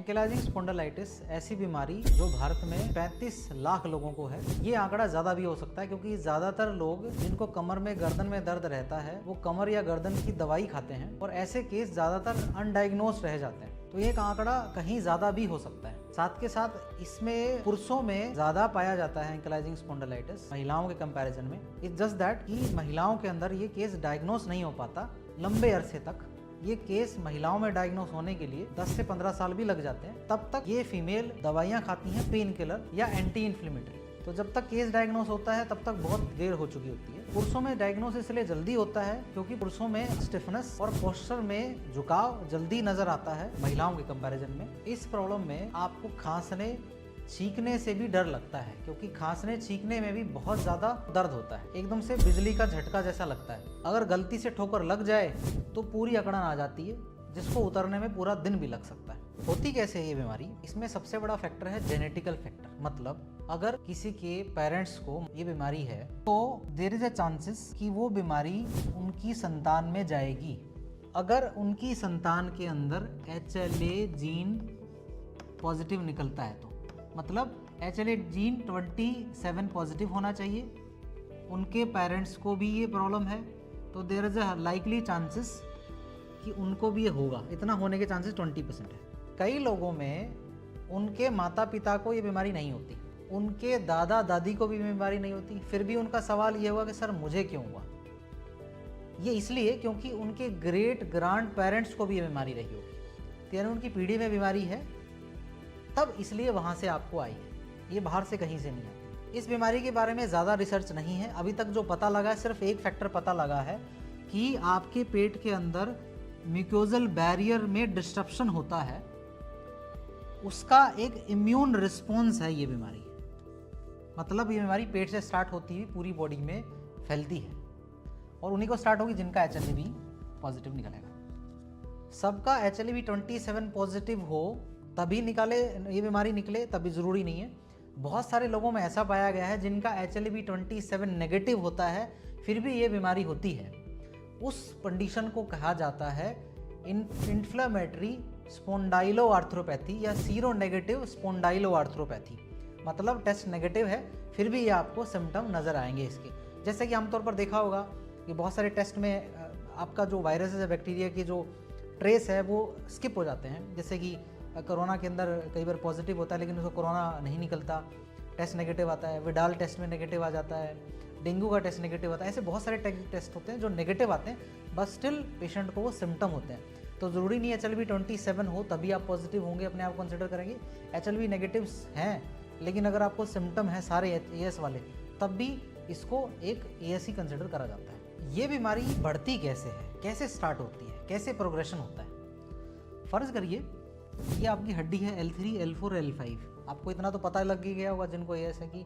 एंकिलाइजिंग spondylitis ऐसी बीमारी जो भारत में 35 लाख लोगों को है। ये आंकड़ा ज़्यादा भी हो सकता है क्योंकि ज़्यादातर लोग जिनको कमर में गर्दन में दर्द रहता है वो कमर या गर्दन की दवाई खाते हैं और ऐसे केस ज़्यादातर अनडायग्नोज रह जाते हैं। तो ये आंकड़ा कहीं ज़्यादा भी हो सकता है। साथ के साथ इसमें पुरुषों में ज़्यादा पाया जाता है एंकिलाइजिंग स्पॉन्डिलाइटिस महिलाओं के कंपैरिजन में। इट्स जस्ट दैट कि महिलाओं के अंदर ये केस डायग्नोज नहीं हो पाता लंबे अरसे तक। ये केस महिलाओं में डायग्नोस होने के लिए 10 से 15 साल भी लग जाते हैं। तब तक ये फीमेल दवाइयाँ खाती हैं पेन किलर या एंटी इन्फ्लेमेटरी। तो जब तक केस डायग्नोस होता है तब तक बहुत देर हो चुकी होती है। पुरुषों में डायग्नोस इसलिए जल्दी होता है क्योंकि पुरुषों में स्टिफनेस और पोस्चर में झुकाव जल्दी नजर आता है महिलाओं के कंपैरिजन में। इस प्रॉब्लम में आपको खांसने छींकने से भी डर लगता है क्योंकि खांसने छींकने में भी बहुत ज़्यादा दर्द होता है। एकदम से बिजली का झटका जैसा लगता है। अगर गलती से ठोकर लग जाए तो पूरी अकड़न आ जाती है जिसको उतरने में पूरा दिन भी लग सकता है। होती कैसे है ये बीमारी? इसमें सबसे बड़ा फैक्टर है जेनेटिकल फैक्टर। मतलब अगर किसी के पेरेंट्स को ये बीमारी है तो देयर इज अ चांसेस कि वो बीमारी उनकी संतान में जाएगी। अगर उनकी संतान के अंदर HLA जीन पॉजिटिव निकलता है तो मतलब HLA जीन 27 पॉजिटिव होना चाहिए। उनके पेरेंट्स को भी ये प्रॉब्लम है तो there is a likely chances कि उनको भी ये होगा। इतना होने के चांसेस 20% है। कई लोगों में उनके माता पिता को ये बीमारी नहीं होती, उनके दादा दादी को भी बीमारी नहीं होती, फिर भी उनका सवाल ये हुआ कि सर मुझे क्यों हुआ। ये इसलिए क्योंकि उनके ग्रेट ग्रांड पेरेंट्स को भी ये बीमारी रही होगी, यानी उनकी पीढ़ी में बीमारी है, तब इसलिए वहाँ से आपको आई है। ये बाहर से कहीं से नहीं आती। इस बीमारी के बारे में ज़्यादा रिसर्च नहीं है। अभी तक जो पता लगा है सिर्फ एक फैक्टर पता लगा है कि आपके पेट के अंदर म्यूकोजल बैरियर में डिस्ट्रप्शन होता है, उसका एक इम्यून रिस्पॉन्स है ये बीमारी। मतलब ये बीमारी पेट से स्टार्ट होती हुई पूरी बॉडी में फैलती है और उन्हीं को स्टार्ट होगी जिनका HLA पॉजिटिव निकलेगा। सबका HLA 27 पॉजिटिव हो तभी निकाले ये बीमारी निकले तभी ज़रूरी नहीं है। बहुत सारे लोगों में ऐसा पाया गया है जिनका HLA 27 नेगेटिव होता है फिर भी ये बीमारी होती है। उस कंडीशन को कहा जाता है इन्फ्लेमेटरी स्पॉन्डाइलोआर्थ्रोपैथी या सीरो नेगेटिव स्पॉन्डाइलोआर्थ्रोपैथी। मतलब टेस्ट नेगेटिव है फिर भी ये आपको सिम्टम नज़र आएंगे इसके। जैसे कि आमतौर पर देखा होगा कि बहुत सारे टेस्ट में आपका जो वायरस है बैक्टीरिया की जो ट्रेस है वो स्किप हो जाते हैं। जैसे कि कोरोना के अंदर कई बार पॉजिटिव होता है लेकिन उसको कोरोना नहीं निकलता, टेस्ट नेगेटिव आता है। विडाल टेस्ट में नेगेटिव आ जाता है, डेंगू का टेस्ट नेगेटिव आता है। ऐसे बहुत सारे टेस्ट होते हैं जो नेगेटिव आते हैं बस स्टिल पेशेंट को वो सिम्टम होते हैं। तो ज़रूरी नहीं HLA 27 हो तभी आप पॉजिटिव होंगे, अपने आप कंसिडर करेंगे। HLA नेगेटिव्स हैं लेकिन अगर आपको सिम्टम है सारे AS वाले तब भी इसको एक AS ही कंसिडर करा जाता है। ये बीमारी बढ़ती कैसे है, कैसे स्टार्ट होती है, कैसे प्रोग्रेशन होता है? फ़र्ज़ करिए ये आपकी हड्डी है L3, L4, L5। आपको इतना तो पता लग ही गया होगा जिनको AS है कि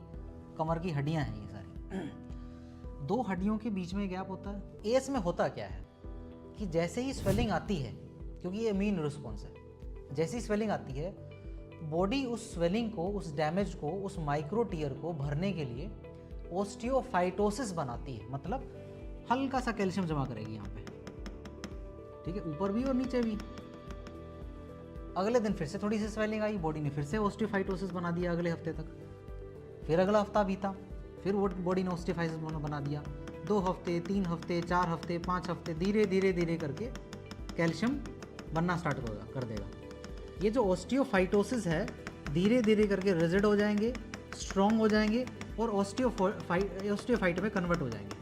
कमर की हड्डियां हैं ये सारी। दो हड्डियों के बीच में गैप होता है। AS में होता क्या है कि जैसे ही स्वेलिंग आती है, क्योंकि ये इम्यून रिस्पॉन्स है, जैसी स्वेलिंग आती है बॉडी उस स्वेलिंग को, उस डैमेज को, उस माइक्रो टीयर को भरने के लिए ओस्टियोफाइटोसिस बनाती है। मतलब हल्का सा कैल्शियम जमा करेगी यहाँ पे, ठीक है, ऊपर भी और नीचे भी। अगले दिन फिर से थोड़ी सी स्वेलिंग आई, बॉडी ने फिर से ओस्टियोफाइटोसिस बना दिया अगले हफ्ते तक। फिर अगला हफ्ता बीता, फिर बॉडी ने ओस्टियोफाइटोसिस बना दिया। 2 हफ्ते, 3 हफ्ते, 4 हफ्ते, 5 हफ्ते, धीरे धीरे धीरे करके कैल्शियम बनना स्टार्ट कर देगा। ये जो ओस्टियोफाइटोसिस है धीरे धीरे करके रिजिड हो जाएंगे, स्ट्रॉन्ग हो जाएंगे और ओस्टियोफाइट में कन्वर्ट हो जाएंगे।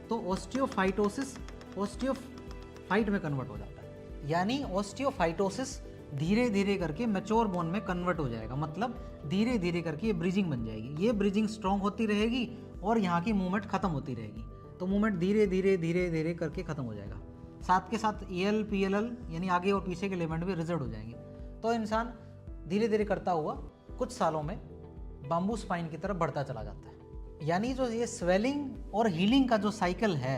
तो ओस्टियोफाइटोसिस ओस्टियोफाइट में कन्वर्ट हो जाता है, यानी ओस्टियोफाइटोसिस धीरे धीरे करके मैच्योर बोन में कन्वर्ट हो जाएगा। मतलब धीरे धीरे करके ये ब्रिजिंग बन जाएगी। ये ब्रिजिंग स्ट्रॉन्ग होती रहेगी और यहाँ की मूवमेंट खत्म होती रहेगी। तो मूवमेंट धीरे धीरे धीरे धीरे करके खत्म हो जाएगा। साथ के साथ AL PLL यानी आगे और पीछे के लिगामेंट भी रिजर्व हो जाएंगे। तो इंसान धीरे धीरे करता हुआ कुछ सालों में बाम्बू स्पाइन की तरफ बढ़ता चला जाता है। यानी जो ये स्वेलिंग और हीलिंग का जो साइकिल है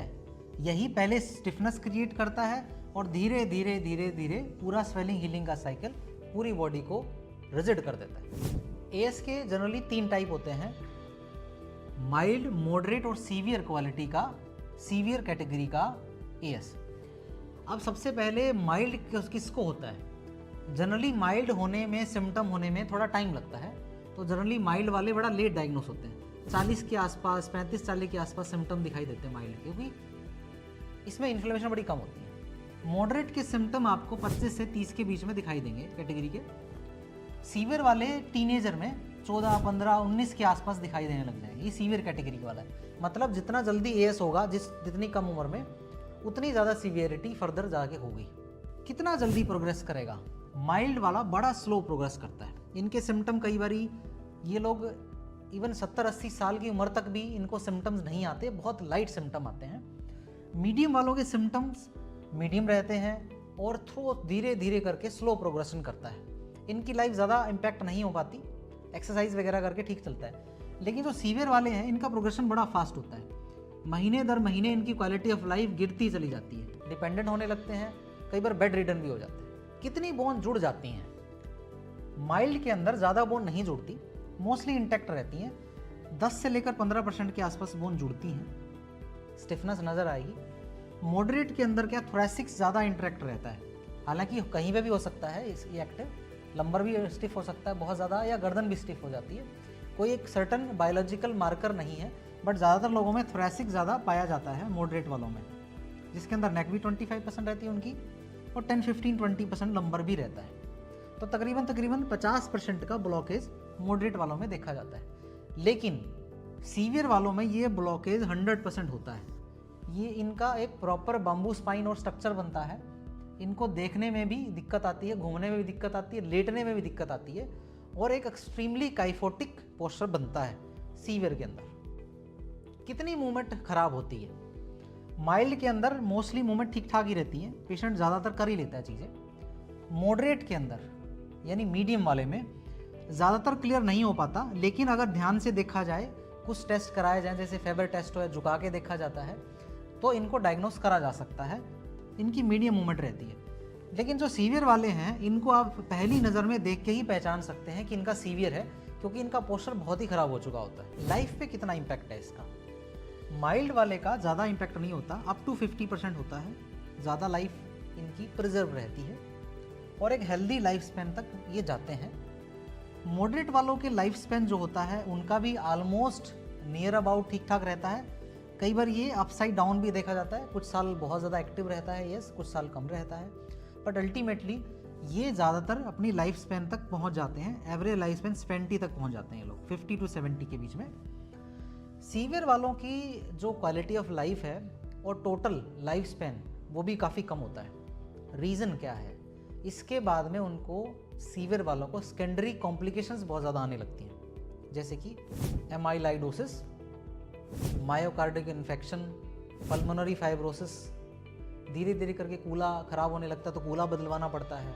यही पहले स्टिफनेस क्रिएट करता है और धीरे धीरे धीरे धीरे पूरा स्वेलिंग हीलिंग का साइकिल पूरी बॉडी को रिजिड कर देता है। AS के जनरली 3 टाइप होते हैं, माइल्ड, मॉडरेट और सीवियर क्वालिटी का, सीवियर कैटेगरी का AS। अब सबसे पहले माइल्ड किसको होता है? जनरली माइल्ड होने में, सिम्टम होने में थोड़ा टाइम लगता है, तो जनरली माइल्ड वाले बड़ा लेट डायग्नोस होते हैं। 40 के आसपास, 35-40 के आसपास सिम्टम दिखाई देते हैं माइल्ड, क्योंकि इसमें इन्फ्लेमेशन बड़ी कम होती है। मॉडरेट के सिम्टम आपको 25 से 30 के बीच में दिखाई देंगे कैटेगरी के। सीवियर वाले टीनेजर में 14, 15, 19 के आसपास दिखाई देने लग जाएंगे। ये सीवियर कैटेगरी वाला है, मतलब जितना जल्दी एएस होगा, जितनी कम उम्र में, उतनी ज़्यादा सीवियरिटी फर्दर जाके होगी। कितना जल्दी प्रोग्रेस करेगा? माइल्ड वाला बड़ा स्लो प्रोग्रेस करता है। इनके सिम्टम कई बारी ये लोग इवन 70-80 साल की उम्र तक भी इनको सिम्टम्स नहीं आते, बहुत लाइट सिम्टम आते हैं। मीडियम वालों के सिम्टम्स मीडियम रहते हैं और थ्रो धीरे धीरे करके स्लो प्रोग्रेशन करता है। इनकी लाइफ ज़्यादा इम्पैक्ट नहीं हो पाती, एक्सरसाइज वगैरह करके ठीक चलता है। लेकिन जो सीवियर वाले हैं इनका प्रोग्रेशन बड़ा फास्ट होता है। महीने दर महीने इनकी क्वालिटी ऑफ लाइफ गिरती चली जाती है, डिपेंडेंट होने लगते हैं, कई बार बेड रिडन भी हो जाते हैं। कितनी बोन जुड़ जाती हैं? माइल्ड के अंदर ज़्यादा बोन नहीं जुड़ती, मोस्टली इंटैक्ट रहती हैं। 10 से लेकर 15% के आसपास बोन जुड़ती हैं, स्टिफनेस नज़र आएगी। मॉडरेट के अंदर क्या, थोरेसिक ज़्यादा इंटरेक्ट रहता है, हालांकि कहीं पे भी हो सकता है ये एक्टिव, लंबर भी स्टिफ हो सकता है बहुत ज़्यादा, या गर्दन भी स्टिफ हो जाती है। कोई एक सर्टन बायोलॉजिकल मार्कर नहीं है, बट ज़्यादातर लोगों में थोरेसिक ज़्यादा पाया जाता है मॉडरेट वालों में, जिसके अंदर नेक भी 25% रहती है उनकी, और 10-15-20% लंबर भी रहता है। तो तकरीबन 50% का ब्लॉकेज मॉडरेट वालों में देखा जाता है। लेकिन सीवियर वालों में ये ब्लॉकेज 100% होता है। ये इनका एक प्रॉपर बाम्बू स्पाइन और स्ट्रक्चर बनता है। इनको देखने में भी दिक्कत आती है, घूमने में भी दिक्कत आती है, लेटने में भी दिक्कत आती है, और एक एक्सट्रीमली काइफोटिक पोस्चर बनता है सीवियर के अंदर। कितनी मूवमेंट खराब होती है? माइल्ड के अंदर मोस्टली मूवमेंट ठीक ठाक ही रहती है, पेशेंट ज़्यादातर कर ही लेता है चीज़ें। मॉडरेट के अंदर यानी मीडियम वाले में ज़्यादातर क्लियर नहीं हो पाता, लेकिन अगर ध्यान से देखा जाए, कुछ टेस्ट कराए जाएँ, जैसे फेबर टेस्ट हो, झुका के देखा जाता है, तो इनको डायग्नोस करा जा सकता है। इनकी मीडियम मूवमेंट रहती है। लेकिन जो सीवियर वाले हैं इनको आप पहली नज़र में देख के ही पहचान सकते हैं कि इनका सीवियर है, क्योंकि इनका पोस्चर बहुत ही ख़राब हो चुका होता है। लाइफ पे कितना इम्पैक्ट है इसका? माइल्ड वाले का ज़्यादा इम्पैक्ट नहीं होता, अप टू 50% होता है। ज़्यादा लाइफ इनकी प्रिजर्व रहती है और एक हेल्दी लाइफ स्पैन तक ये जाते हैं। मॉडरेट वालों के लाइफ स्पैन जो होता है उनका भी ऑलमोस्ट नियर अबाउट ठीक ठाक रहता है। कई बार ये अपसाइड डाउन भी देखा जाता है, कुछ साल बहुत ज़्यादा एक्टिव रहता है, यस, कुछ साल कम रहता है, बट अल्टीमेटली ये ज़्यादातर अपनी लाइफ स्पैन तक पहुंच जाते हैं। एवरेज लाइफ स्पैन 70 तक पहुंच जाते हैं लोग, 50 to 70 के बीच में। सीवियर वालों की जो क्वालिटी ऑफ लाइफ है और टोटल लाइफ स्पैन वो भी काफ़ी कम होता है। रीज़न क्या है? इसके बाद में उनको, सीवियर वालों को, सेकेंडरी कॉम्प्लिकेशंस बहुत ज़्यादा आने लगती हैं, जैसे कि एमाइलाइडोसिस, मायोकार्डिक इन्फेक्शन, पल्मोनरी फाइब्रोसिस, धीरे धीरे करके कूला खराब होने लगता है तो कूला बदलवाना पड़ता है,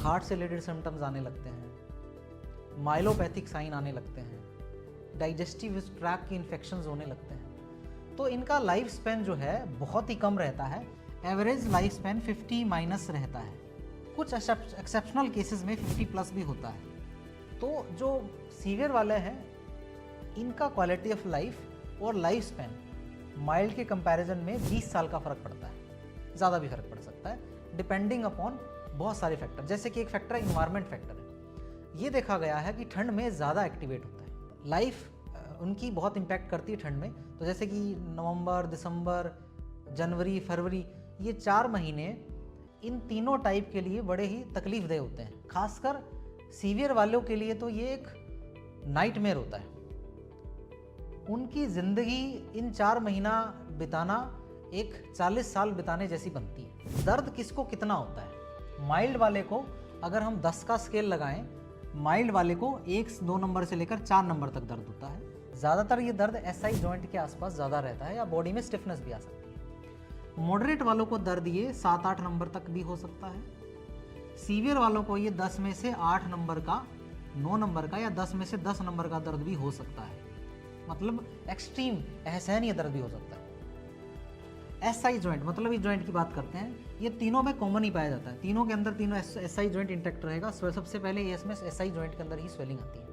हार्ट से रिलेटेड सिम्टम्स आने लगते हैं, माइलोपैथिक साइन आने लगते हैं, डाइजेस्टिव ट्रैक की इन्फेक्शंस होने लगते हैं। तो इनका लाइफ स्पैन जो है बहुत ही कम रहता है, एवरेज लाइफ स्पैन 50- रहता है। कुछ एक्सेप्शनल केसेस में 50+ भी होता है। तो जो सीवियर वाले हैं इनका क्वालिटी ऑफ लाइफ और लाइफ स्पैन माइल्ड के कंपैरिजन में 20 साल का फ़र्क पड़ता है, ज़्यादा भी फर्क पड़ सकता है, डिपेंडिंग अपॉन बहुत सारे फैक्टर। जैसे कि एक फैक्टर इन्वायरमेंट फैक्टर है। ये देखा गया है कि ठंड में ज़्यादा एक्टिवेट होता है, लाइफ उनकी बहुत इम्पैक्ट करती है ठंड में। तो जैसे कि नवंबर, दिसंबर, जनवरी, फरवरी, ये 4 महीने इन तीनों टाइप के लिए बड़े ही तकलीफदेह होते हैं। खासकर सीवियर वालों के लिए तो ये एक नाइटमेयर होता है। उनकी ज़िंदगी इन 4 महीना बिताना एक 40 साल बिताने जैसी बनती है। दर्द किसको कितना होता है? माइल्ड वाले को अगर हम 10 का स्केल लगाएं, माइल्ड वाले को 1-2 नंबर से लेकर 4 नंबर तक दर्द होता है। ज़्यादातर ये दर्द SI जॉइंट के आसपास ज़्यादा रहता है, या बॉडी में स्टिफनेस भी आ सकती है। मॉडरेट वालों को दर्द ये 7-8 नंबर तक भी हो सकता है। सीवियर वालों को ये 10 में से 8 नंबर का, 9 नंबर का, या 10 में से 10 नंबर का दर्द भी हो सकता है। मतलब एक्सट्रीम असहनीय दर्द भी हो सकता है। SI जॉइंट, मतलब इस जॉइंट की बात करते हैं, ये तीनों में कॉमन ही पाया जाता है। तीनों के अंदर तीनों SI जॉइंट इंटैक्ट रहेगा। सबसे पहले AS में SI जॉइंट के अंदर ही स्वेलिंग आती है।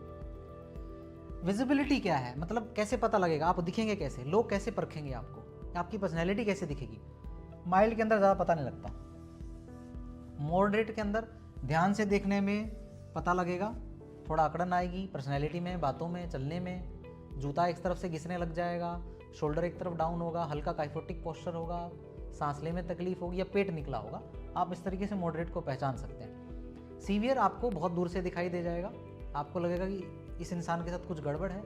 विजिबिलिटी क्या है? मतलब कैसे पता लगेगा, आप दिखेंगे कैसे, लोग कैसे परखेंगे आपको, आपकी पर्सनैलिटी कैसे दिखेगी? माइल्ड के अंदर ज़्यादा पता नहीं लगता, मॉडरेट के अंदर ध्यान से देखने में पता लगेगा, थोड़ा अकड़न आएगी पर्सनैलिटी में, बातों में, चलने में, जूता एक तरफ से घिसने लग जाएगा, शोल्डर एक तरफ डाउन होगा, हल्का काइफोटिक पोस्चर होगा, सांस लेने में तकलीफ होगी या पेट निकला होगा। आप इस तरीके से मॉडरेट को पहचान सकते हैं। सीवियर आपको बहुत दूर से दिखाई दे जाएगा, आपको लगेगा कि इस इंसान के साथ कुछ गड़बड़ है,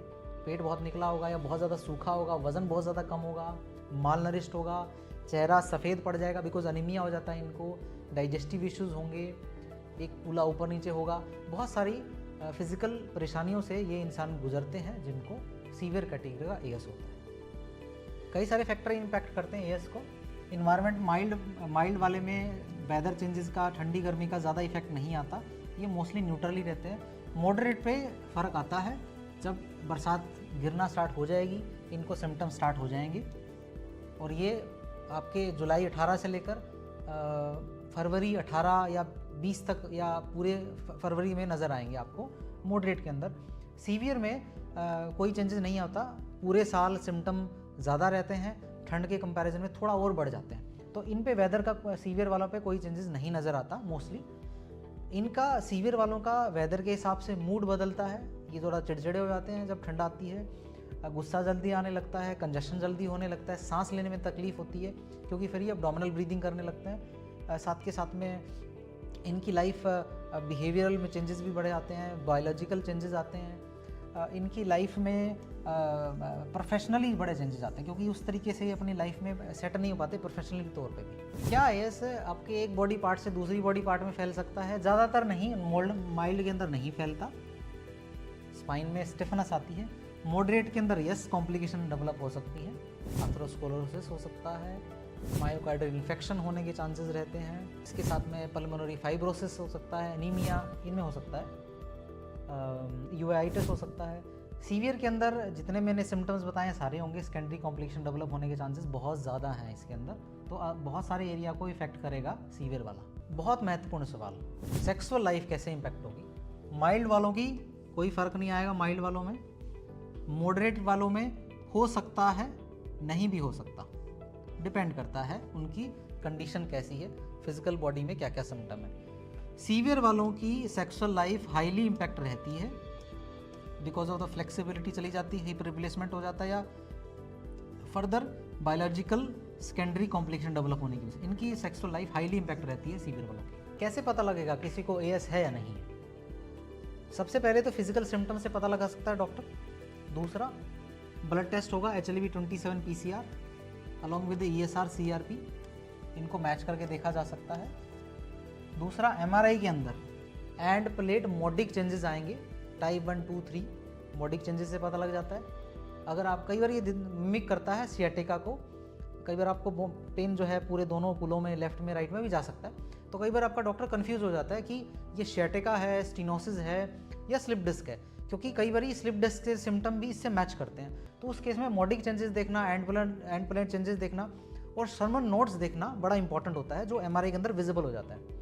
पेट बहुत निकला होगा या बहुत ज़्यादा सूखा होगा, वज़न बहुत ज़्यादा कम होगा, माल नरिश्ड होगा, चेहरा सफ़ेद पड़ जाएगा बिकॉज अनीमिया हो जाता है इनको, डाइजेस्टिव इश्यूज़ होंगे, एक पूला ऊपर नीचे होगा, बहुत सारी फिज़िकल परेशानियों से ये इंसान गुजरते हैं जिनको सीवियर कैटेगरी का एएस होता है। कई सारे फैक्टर इम्पैक्ट करते हैं एएस को। इन्वायरमेंट माइल्ड वाले में वेदर चेंजेस का, ठंडी गर्मी का ज़्यादा इफेक्ट नहीं आता, ये मोस्टली न्यूट्रल ही रहते हैं। मॉडरेट पे फ़र्क आता है जब बरसात गिरना स्टार्ट हो जाएगी, इनको सिम्टम स्टार्ट हो जाएंगे और ये आपके जुलाई 18 से लेकर फरवरी 18 या 20 तक या पूरे फरवरी में नज़र आएंगे आपको मॉडरेट के अंदर। सीवियर में कोई चेंजेस नहीं आता, पूरे साल सिम्टम ज़्यादा रहते हैं, ठंड के कंपैरिजन में थोड़ा और बढ़ जाते हैं। तो इन पे वेदर का, सीवियर वालों पे कोई चेंजेस नहीं नज़र आता मोस्टली। इनका सीवियर वालों का वेदर के हिसाब से मूड बदलता है, ये थोड़ा चिड़चिड़े हो जाते हैं जब ठंड आती है, गुस्सा जल्दी आने लगता है, कंजशन जल्दी होने लगता है, सांस लेने में तकलीफ होती है क्योंकि फिर ये अब्डोमिनल ब्रीदिंग करने लगते हैं। साथ के साथ में इनकी लाइफ बिहेवियरल में चेंजेस भी बढ़े आते हैं, बायोलॉजिकल चेंजेस आते हैं, इनकी लाइफ में प्रोफेशनली बड़े चेंजेस आते हैं क्योंकि उस तरीके से अपनी लाइफ में सेट नहीं हो पाते प्रोफेशनली तौर पे भी। क्या एएस आपके एक बॉडी पार्ट से दूसरी बॉडी पार्ट में फैल सकता है? ज़्यादातर नहीं, माइल्ड के अंदर नहीं फैलता, स्पाइन में स्टिफनेस आती है। मॉडरेट के अंदर यस कॉम्प्लिकेशन डेवलप हो सकती है, एथेरोस्क्लेरोसिस हो सकता है, मायोकार्डियल इन्फेक्शन होने के चांसेस रहते हैं, इसके साथ में पल्मोनरी फाइब्रोसिस हो सकता है, एनीमिया इनमें हो सकता है, यूआइटिस हो सकता है। सीवियर के अंदर जितने मैंने सिम्टम्स बताए सारे होंगे, सेकेंडरी कॉम्प्लिकेशन डेवलप होने के चांसेस बहुत ज़्यादा हैं इसके अंदर, तो बहुत सारे एरिया को इफेक्ट करेगा सीवियर वाला। बहुत महत्वपूर्ण सवाल, सेक्सुअल लाइफ कैसे इम्पैक्ट होगी? माइल्ड वालों की कोई फ़र्क नहीं आएगा, माइल्ड वालों में, मॉडरेट वालों में हो सकता है, नहीं भी हो सकता, डिपेंड करता है उनकी कंडीशन कैसी है, फिजिकल बॉडी में क्या क्या सिम्टम है। सीवियर वालों की सेक्सुअल लाइफ हाईली इम्पैक्ट रहती है बिकॉज ऑफ द फ्लेक्सिबिलिटी चली जाती है, हिप रिप्लेसमेंट हो जाता है या further biological secondary complication develop होने की वजह से इनकी सेक्सुअल लाइफ हाईली इम्पैक्ट रहती है सीवियर वालों की। कैसे पता लगेगा किसी को एएस है या नहीं है? सबसे पहले तो फिजिकल सिम्टम से पता लगा सकता है डॉक्टर। दूसरा ब्लड टेस्ट होगा, HLV-27 PCR along with ESR CRP, इनको मैच करके देखा जा सकता है। दूसरा MRI के अंदर एंड प्लेट मोडिक चेंजेस आएंगे, टाइप 1, 2, 3 मोडिक चेंजेस से पता लग जाता है। अगर आप कई बार ये मिमिक करता है सियाटिका को, कई बार आपको पेन जो है पूरे दोनों पुलों में, लेफ्ट में राइट में भी जा सकता है, तो कई बार आपका डॉक्टर कंफ्यूज हो जाता है कि ये सियाटिका है, स्टीनोसिस है या स्लिप डिस्क है, क्योंकि कई बार स्लिप डिस्क के सिम्टम भी इससे मैच करते हैं। तो उस केस में मोडिक चेंजेस देखना, एंड प्लेट चेंजेस देखना और शर्मन नोट्स देखना बड़ा इंपॉर्टेंट होता है, जो MRI के अंदर विजिबल हो जाता है।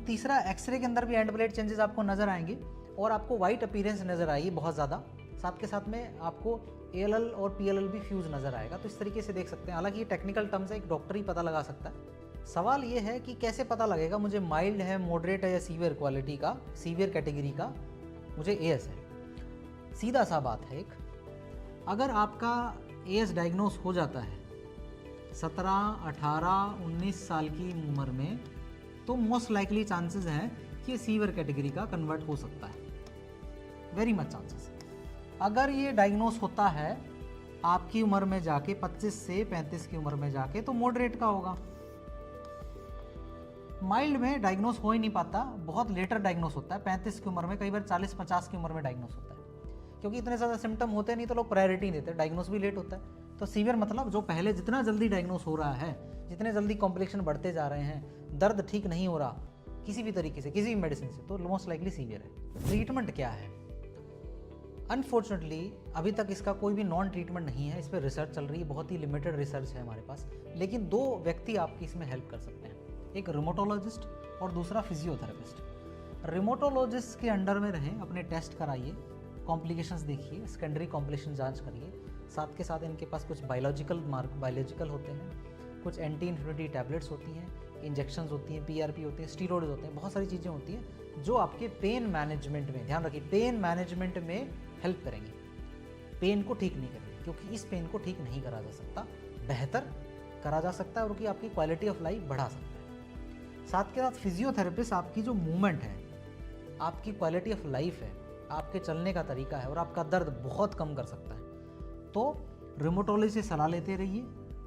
तीसरा एक्सरे के अंदर भी एंड प्लेट चेंजेस आपको नज़र आएंगे और आपको वाइट अपीयरेंस नज़र आएगी बहुत ज़्यादा, साथ के साथ में आपको ALL और PLL भी फ्यूज नज़र आएगा। तो इस तरीके से देख सकते हैं, हालांकि ये टेक्निकल टर्म्स है, एक डॉक्टर ही पता लगा सकता है। सवाल ये है कि कैसे पता लगेगा मुझे माइल्ड है, मॉडरेट है या सीवियर क्वालिटी का, सीवियर कैटेगरी का मुझे एएस है। सीधा सा बात है, एक अगर आपका एएस डायग्नोस हो जाता है 17, 18, 19 साल की उम्र में, तो मोस्ट लाइकली चांसेस हैं कि ये सीवियर कैटेगरी का कन्वर्ट हो सकता है, वेरी मच चांसेस। अगर ये डायग्नोस होता है आपकी उम्र में जाके 25 से 35 की उम्र में जाके, तो मॉडरेट का होगा। माइल्ड में डायग्नोस हो ही नहीं पाता, बहुत लेटर डायग्नोस होता है 35 की उम्र में, कई बार 40-50 की उम्र में डायग्नोस होता है, क्योंकि इतने ज़्यादा सिम्टम होते नहीं तो लोग प्रायोरिटी नहीं देते, डायग्नोस भी लेट होता है। तो सीवियर मतलब जो पहले जितना जल्दी डायग्नोस हो रहा है, जितने जल्दी कॉम्प्लिकेशन बढ़ते जा रहे हैं, दर्द ठीक नहीं हो रहा किसी भी तरीके से, किसी भी मेडिसिन से, तो मोस्ट लाइकली सीवियर है। ट्रीटमेंट क्या है? अनफॉर्चुनेटली अभी तक इसका कोई भी नॉन ट्रीटमेंट नहीं है, इस पर रिसर्च चल रही है, बहुत ही लिमिटेड रिसर्च है हमारे पास, लेकिन 2 व्यक्ति आपकी इसमें हेल्प कर सकते हैं, एक रिमोटोलॉजिस्ट और दूसरा फिजियोथेरेपिस्ट। रिमोटोलॉजिस्ट के अंडर में रहें, अपने टेस्ट कराइए, कॉम्प्लिकेशंस देखिए, सेकेंडरी कॉम्प्लिकेशन जांच करिए, साथ के साथ इनके पास कुछ बायोलॉजिकल होते हैं, कुछ एंटी इन्फ्लेमेटरी टैबलेट्स होती हैं, इंजेक्शंस होती हैं, पीआरपी होती हैं, स्टीरॉइड्स होते हैं, बहुत सारी चीज़ें होती हैं जो आपके पेन मैनेजमेंट में, ध्यान रखिए, पेन मैनेजमेंट में हेल्प करेंगी। पेन को ठीक नहीं करेंगे, क्योंकि इस पेन को ठीक नहीं करा जा सकता, बेहतर करा जा सकता है और कि आपकी क्वालिटी ऑफ लाइफ बढ़ा सकता है। साथ के साथ फिजियोथेरेपिस्ट आपकी जो मूवमेंट है, आपकी क्वालिटी ऑफ लाइफ है, आपके चलने का तरीका है और आपका दर्द बहुत कम कर सकता है। तो रिमोटोलॉजी से सलाह लेते रहिए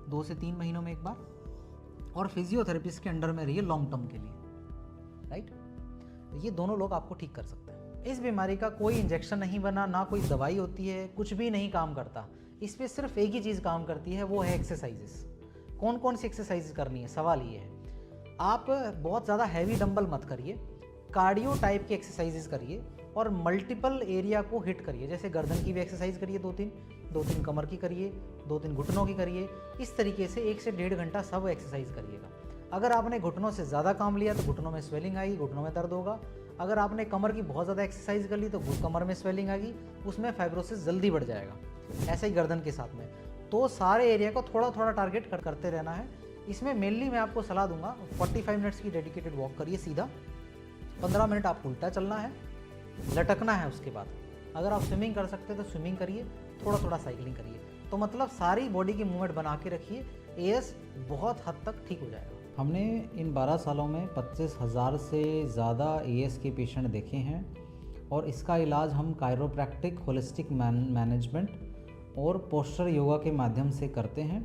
2 से 3 महीनों में एक बार, और फिजियोथेरेपिस्ट के अंडर में रहिए लॉन्ग टर्म के लिए, राइट। ये दोनों लोग आपको ठीक कर सकते हैं। इस बीमारी का कोई इंजेक्शन नहीं बना, ना कोई दवाई होती है, कुछ भी नहीं काम करता। इस पर सिर्फ एक ही चीज़ काम करती है, वो है एक्सरसाइजेस। कौन कौन सी एक्सरसाइज करनी है, सवाल ये है। आप बहुत ज़्यादा हैवी डंबल मत करिए, कार्डियो टाइप की एक्सरसाइजेस करिए और मल्टीपल एरिया को हिट करिए। जैसे गर्दन की भी एक्सरसाइज करिए 2-3 कमर की करिए, 2-3 घुटनों की करिए। इस तरीके से 1 से 1.5 घंटा सब एक्सरसाइज करिएगा। अगर आपने घुटनों से ज़्यादा काम लिया तो घुटनों में स्वेलिंग आएगी, घुटनों में दर्द होगा। अगर आपने कमर की बहुत ज़्यादा एक्सरसाइज कर ली तो कमर में स्वेलिंग आएगी, उसमें फाइब्रोसिस जल्दी बढ़ जाएगा। ऐसे ही गर्दन के साथ में। तो सारे एरिया को थोड़ा थोड़ा टारगेट करते रहना है। इसमें मेनली मैं आपको सलाह दूंगा 45 मिनट्स की डेडिकेटेड वॉक करिए सीधा, 15 मिनट आपको उल्टा चलना है, लटकना है उसके बाद। अगर आप स्विमिंग कर सकते हैं तो स्विमिंग करिए, थोड़ा थोड़ा साइकिलिंग करिए। तो मतलब सारी बॉडी की मूवमेंट बना के रखिए, एएस बहुत हद तक ठीक हो जाएगा। हमने इन 12 सालों में 25,000 से ज़्यादा एएस के पेशेंट देखे हैं और इसका इलाज हम कायरोप्रैक्टिक, होलिस्टिक मैनेजमेंट और पोस्चर योगा के माध्यम से करते हैं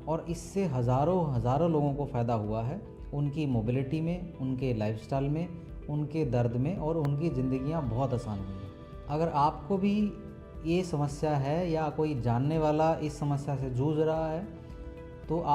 और इससे हज़ारों लोगों को फ़ायदा हुआ है, उनकी मोबिलिटी में, उनके लाइफस्टाइल में, उनके दर्द में, और उनकी ज़िंदगियां बहुत आसान हुई हैं। अगर आपको भी ये समस्या है या कोई जानने वाला इस समस्या से जूझ रहा है तो आप